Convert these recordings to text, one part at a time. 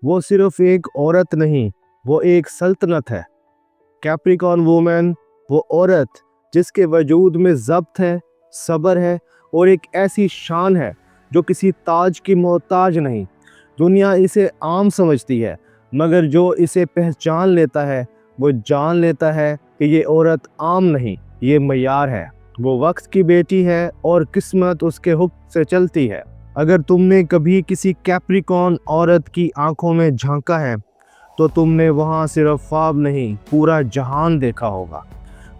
वो सिर्फ एक औरत नहीं, वो एक सल्तनत है। कैप्रिकॉर्न वुमन वो औरत जिसके वजूद में ज़ब्त है, सब्र है और एक ऐसी शान है जो किसी ताज की मोहताज नहीं। दुनिया इसे आम समझती है, मगर जो इसे पहचान लेता है वो जान लेता है कि ये औरत आम नहीं, ये मयार है। वो वक्त की बेटी है और किस्मत उसके हुक्म से चलती है। अगर तुमने कभी किसी कैप्रिकॉर्न औरत की आंखों में झांका है तो तुमने वहाँ सिर्फ ख्वाब नहीं, पूरा जहान देखा होगा।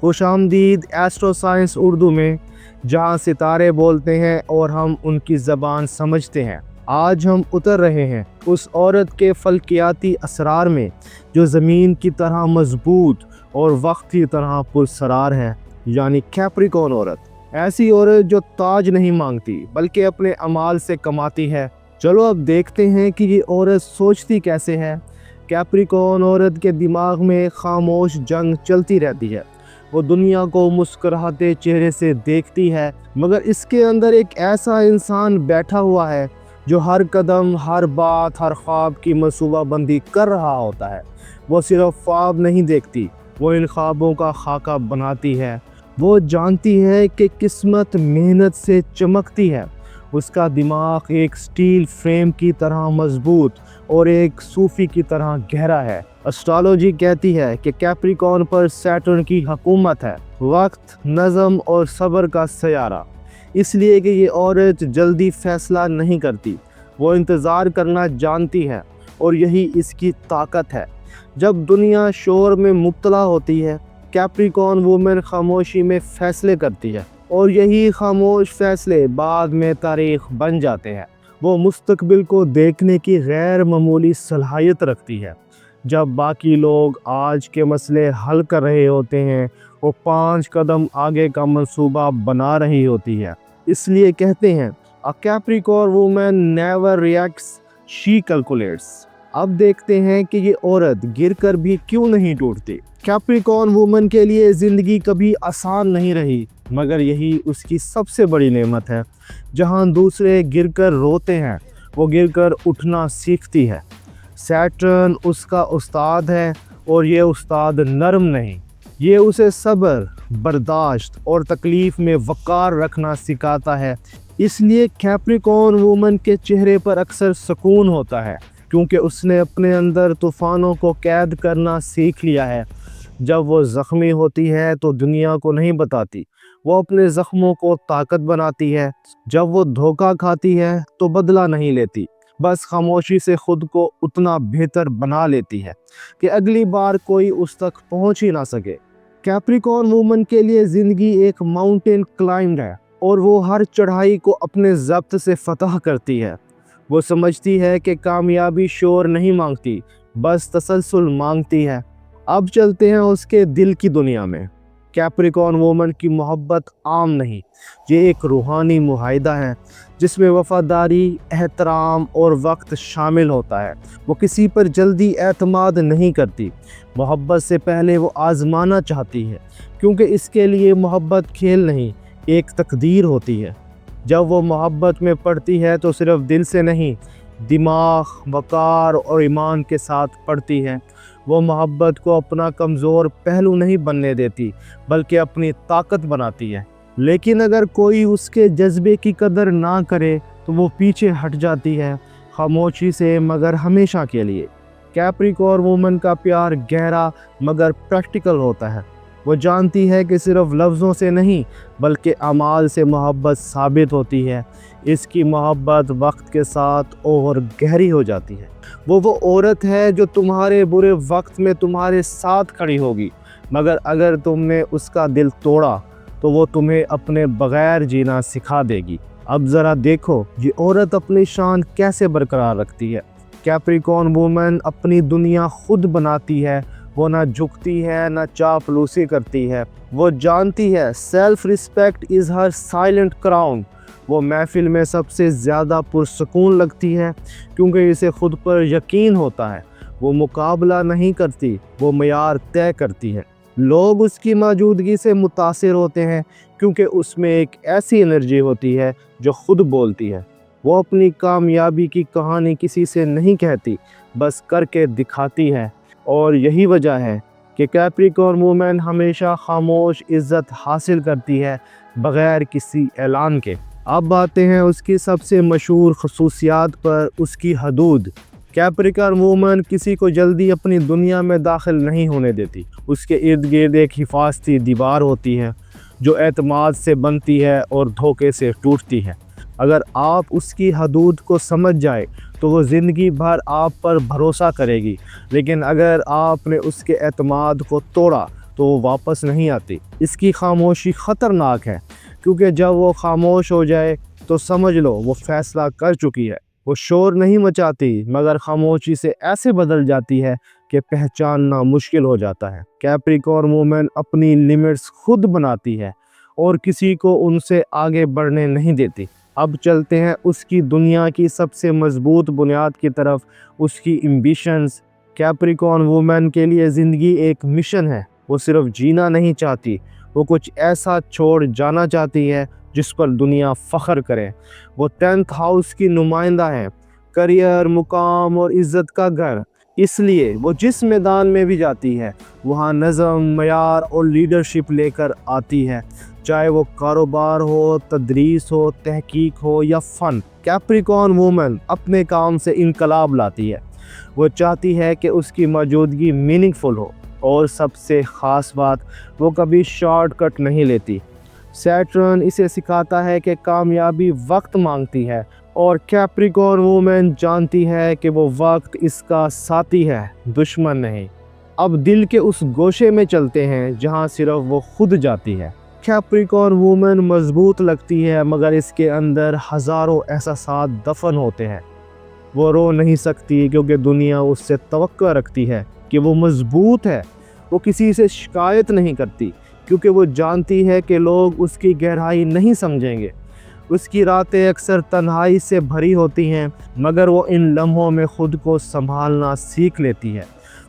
खुशामदीद एस्ट्रो साइंस उर्दू में, जहाँ सितारे बोलते हैं और हम उनकी ज़बान समझते हैं। आज हम उतर रहे हैं उस औरत के फल्कियाती असरार में जो ज़मीन की तरह मजबूत और वक्त की तरह पुरसरार है, यानी कैप्रिकॉर्न औरत। ऐसी औरत जो ताज नहीं मांगती बल्कि अपने अमाल से कमाती है। चलो अब देखते हैं कि ये औरत सोचती कैसे है। कैप्रिकॉर्न औरत के दिमाग में खामोश जंग चलती रहती है। वो दुनिया को मुस्कुराते चेहरे से देखती है, मगर इसके अंदर एक ऐसा इंसान बैठा हुआ है जो हर कदम, हर बात, हर ख्वाब की मनसूबाबंदी कर रहा होता है। वो सिर्फ ख्वाब नहीं देखती, वो इन ख्वाबों का खाका बनाती है। वो जानती है कि किस्मत मेहनत से चमकती है। उसका दिमाग एक स्टील फ्रेम की तरह मजबूत और एक सूफी की तरह गहरा है। एस्ट्रोलॉजी कहती है कि कैप्रिकॉर्न पर सैटर्न की हुकूमत है, वक्त, नज़म और सब्र का सयारा। इसलिए कि ये औरत जल्दी फैसला नहीं करती, वो इंतज़ार करना जानती है और यही इसकी ताकत है। जब दुनिया शोर में मुब्तला होती है, कैप्रिकॉर्न वुमन खामोशी में फ़ैसले करती है और यही खामोश फ़ैसले बाद में तारीख़ बन जाते हैं। वो मुस्तकबिल को देखने की गैर मामूली सलाहियत रखती है। जब बाकी लोग आज के मसले हल कर रहे होते हैं, वो 5 कदम आगे का मंसूबा बना रही होती है। इसलिए कहते हैं, a capricorn woman never reacts, she calculates. अब देखते हैं कि ये औरत गिरकर भी क्यों नहीं टूटती। कैप्रिकॉर्न वुमन के लिए ज़िंदगी कभी आसान नहीं रही, मगर यही उसकी सबसे बड़ी नेमत है। जहाँ दूसरे गिरकर रोते हैं, वो गिरकर उठना सीखती है। सैटर्न उसका उस्ताद है और ये उस्ताद नरम नहीं, ये उसे सब्र, बर्दाश्त और तकलीफ़ में वक़ार रखना सिखाता है। इसलिए कैप्रिकॉर्न वुमन के चेहरे पर अक्सर सुकून होता है, क्योंकि उसने अपने अंदर तूफ़ानों को कैद करना सीख लिया है। जब वो ज़ख्मी होती है तो दुनिया को नहीं बताती, वो अपने ज़ख्मों को ताकत बनाती है। जब वो धोखा खाती है तो बदला नहीं लेती, बस खामोशी से खुद को उतना बेहतर बना लेती है कि अगली बार कोई उस तक पहुंच ही ना सके। कैप्रिकॉर्न वुमन के लिए ज़िंदगी एक माउंटेन क्लाइंब है और वो हर चढ़ाई को अपने ज़ब्त से फतह करती है। वो समझती है कि कामयाबी शोर नहीं मांगती, बस तसलसल मांगती है। अब चलते हैं उसके दिल की दुनिया में। कैप्रिकॉर्न वुमन की मोहब्बत आम नहीं, ये एक रूहानी मुआहिदा है जिसमें वफादारी, एहतराम और वक्त शामिल होता है। वो किसी पर जल्दी एतमाद नहीं करती, मोहब्बत से पहले वो आजमाना चाहती है, क्योंकि इसके लिए मोहब्बत खेल नहीं, एक तकदीर होती है। जब वो मोहब्बत में पड़ती है तो सिर्फ दिल से नहीं, दिमाग, वक़ार और ईमान के साथ पड़ती है। वो मोहब्बत को अपना कमज़ोर पहलू नहीं बनने देती, बल्कि अपनी ताकत बनाती है। लेकिन अगर कोई उसके जज्बे की कदर ना करे तो वो पीछे हट जाती है, खामोशी से, मगर हमेशा के लिए। कैप्रिकॉर्न वुमन का प्यार गहरा मगर प्रैक्टिकल होता है। वो जानती है कि सिर्फ लफ्ज़ों से नहीं बल्कि अमाल से मोहब्बत साबित होती है। इसकी मोहब्बत वक्त के साथ और गहरी हो जाती है। वो औरत है जो तुम्हारे बुरे वक्त में तुम्हारे साथ खड़ी होगी, मगर अगर तुमने उसका दिल तोड़ा तो वो तुम्हें अपने बगैर जीना सिखा देगी। अब ज़रा देखो ये औरत अपनी शान कैसे बरकरार रखती है। कैप्रिकॉर्न वुमन अपनी दुनिया खुद बनाती है, वो ना झुकती है ना चापलूसी करती है। वो जानती है self respect is her silent crown. वो महफिल में सबसे ज़्यादा पुरसकून लगती है क्योंकि इसे खुद पर यकीन होता है। वो मुकाबला नहीं करती, वो मयार तय करती है। लोग उसकी मौजूदगी से मुतासिर होते हैं क्योंकि उसमें एक ऐसी एनर्जी होती है जो खुद बोलती है। वो अपनी कामयाबी की कहानी किसी से नहीं कहती, बस करके दिखाती है। और यही वजह है कि कैप्रिकॉर्न वूमेन हमेशा खामोश इज्जत हासिल करती है बग़ैर किसी ऐलान के। अब आते हैं उसकी सबसे मशहूर खसूसियात पर, उसकी हदूद। कैप्रिकॉर्न वूमन किसी को जल्दी अपनी दुनिया में दाखिल नहीं होने देती। उसके इर्द गिर्द एक हिफाजती दीवार होती है जो एतमाद से बनती है और धोखे से टूटती है। अगर आप उसकी हदूद को समझ जाए तो वो ज़िंदगी भर आप पर भरोसा करेगी, लेकिन अगर आपने उसके एतमाद को तोड़ा तो वो वापस नहीं आती। इसकी खामोशी ख़तरनाक है, क्योंकि जब वो खामोश हो जाए तो समझ लो वो फ़ैसला कर चुकी है। वो शोर नहीं मचाती, मगर खामोशी से ऐसे बदल जाती है कि पहचानना मुश्किल हो जाता है। कैप्रिकॉर्न वूमेन अपनी लिमिट्स खुद बनाती है और किसी को उनसे आगे बढ़ने नहीं देती। अब चलते हैं उसकी दुनिया की सबसे मजबूत बुनियाद की तरफ, उसकी एम्बिशंस। कैप्रिकॉर्न वूमेन के लिए ज़िंदगी एक मिशन है। वो सिर्फ जीना नहीं चाहती, वो कुछ ऐसा छोड़ जाना चाहती है जिस पर दुनिया फ़ख्र करे। वो 10th हाउस की नुमाइंदा है, करियर, मुकाम और इज़्ज़त का घर। इसलिए वो जिस मैदान में भी जाती है वहाँ नज़म, मयार और लीडरशिप लेकर आती है, चाहे वो कारोबार हो, तदरीस हो, तहकीक हो या फ़न। कैप्रिकॉर्न वूमेन अपने काम से इनकलाब लाती है। वो चाहती है कि उसकी मौजूदगी मीनिंगफुल हो, और सबसे ख़ास बात, वो कभी शॉर्टकट नहीं लेती। सैटर्न इसे सिखाता है कि कामयाबी वक्त मांगती है, और कैप्रिकॉर्न वूमेन जानती है कि वो वक्त इसका साथी है, दुश्मन नहीं। अब दिल के उस गोशे में चलते हैं जहां सिर्फ वो खुद जाती है। कैप्रिकॉर्न वूमेन मजबूत लगती है, मगर इसके अंदर हज़ारों एहसासात दफन होते हैं। वो रो नहीं सकती क्योंकि दुनिया उससे तवक्को रखती है कि वो मजबूत है। वो किसी से शिकायत नहीं करती क्योंकि वो जानती है कि लोग उसकी गहराई नहीं समझेंगे। उसकी रातें अक्सर तन्हाई से भरी होती हैं, मगर वो इन लम्हों में ख़ुद को संभालना सीख लेती है।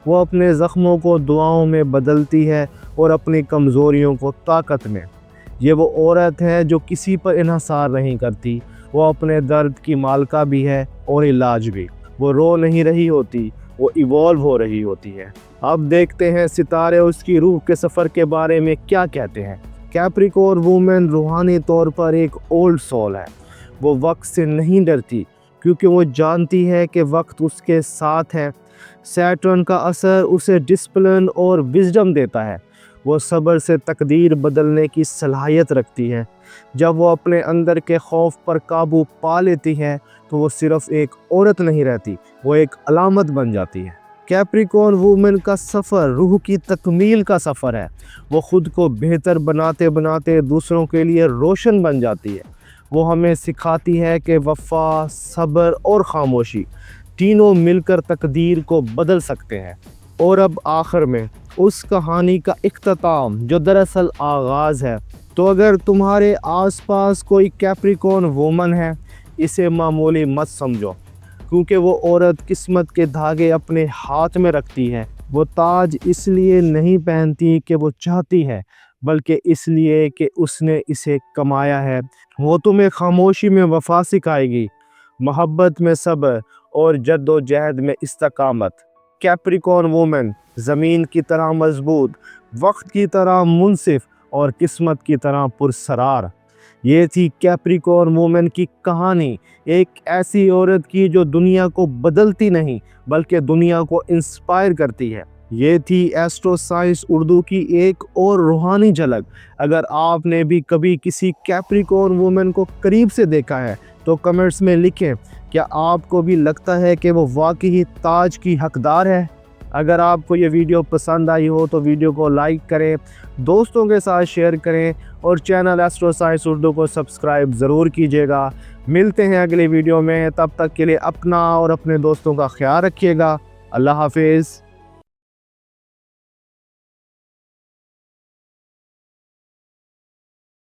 वो अपने ज़ख्मों को दुआओं में बदलती है और अपनी कमज़ोरियों को ताकत में। ये वो औरत है जो किसी पर इन्हिसार नहीं करती। वो अपने दर्द की मालका भी है और इलाज भी। वो रो नहीं रही होती, वो इवॉल्व हो रही होती है। अब देखते हैं सितारे उसकी रूह के सफ़र के बारे में क्या कहते हैं। कैप्रिकॉर्न वूमेन रूहानी तौर पर एक ओल्ड सोल है। वो वक्त से नहीं डरती क्योंकि वो जानती है कि वक्त उसके साथ है। सैटर्न का असर उसे डिसिप्लिन और विजडम देता है। वो सब्र से तकदीर बदलने की सलाहियत रखती है। जब वो अपने अंदर के खौफ पर काबू पा लेती है तो वो सिर्फ एक औरत नहीं रहती, वो एक अलामत बन जाती है। कैप्रिकॉर्न वूमेन का सफ़र रूह की तकमील का सफ़र है। वो ख़ुद को बेहतर बनाते बनाते दूसरों के लिए रोशन बन जाती है। वो हमें सिखाती है कि वफ़ा, सब्र और ख़ामोशी तीनों मिलकर तकदीर को बदल सकते हैं। और अब आखिर में उस कहानी का इख्तिताम जो दरअसल आगाज़ है। तो अगर तुम्हारे आसपास कोई कैप्रिकॉर्न वूमन है, इसे मामूली मत समझो, क्योंकि वो औरत किस्मत के धागे अपने हाथ में रखती है। वो ताज इसलिए नहीं पहनती कि वो चाहती है, बल्कि इसलिए कि उसने इसे कमाया है। वो तुम्हें खामोशी में वफ़ा सिखाएगी, मोहब्बत में सब्र और जद्दोजहद में इस्तकामत। कैप्रिकॉर्न वूमेन ज़मीन की तरह मजबूत, वक्त की तरह मुनसिफ और किस्मत की तरह पुरसरार। ये थी कैप्रिकॉर्न वूमेन की कहानी, एक ऐसी औरत की जो दुनिया को बदलती नहीं बल्कि दुनिया को इंस्पायर करती है। ये थी एस्ट्रो साइंस उर्दू की एक और रूहानी झलक। अगर आपने भी कभी किसी कैप्रिकॉर्न वूमेन को करीब से देखा है तो कमेंट्स में लिखें, क्या आपको भी लगता है कि वो वाकई ताज की हकदार है। अगर आपको ये वीडियो पसंद आई हो तो वीडियो को लाइक करें, दोस्तों के साथ शेयर करें और चैनल एस्ट्रो साइंस उर्दू को सब्सक्राइब ज़रूर कीजिएगा। मिलते हैं अगले वीडियो में, तब तक के लिए अपना और अपने दोस्तों का ख्याल रखिएगा। अल्लाह हाफिज़।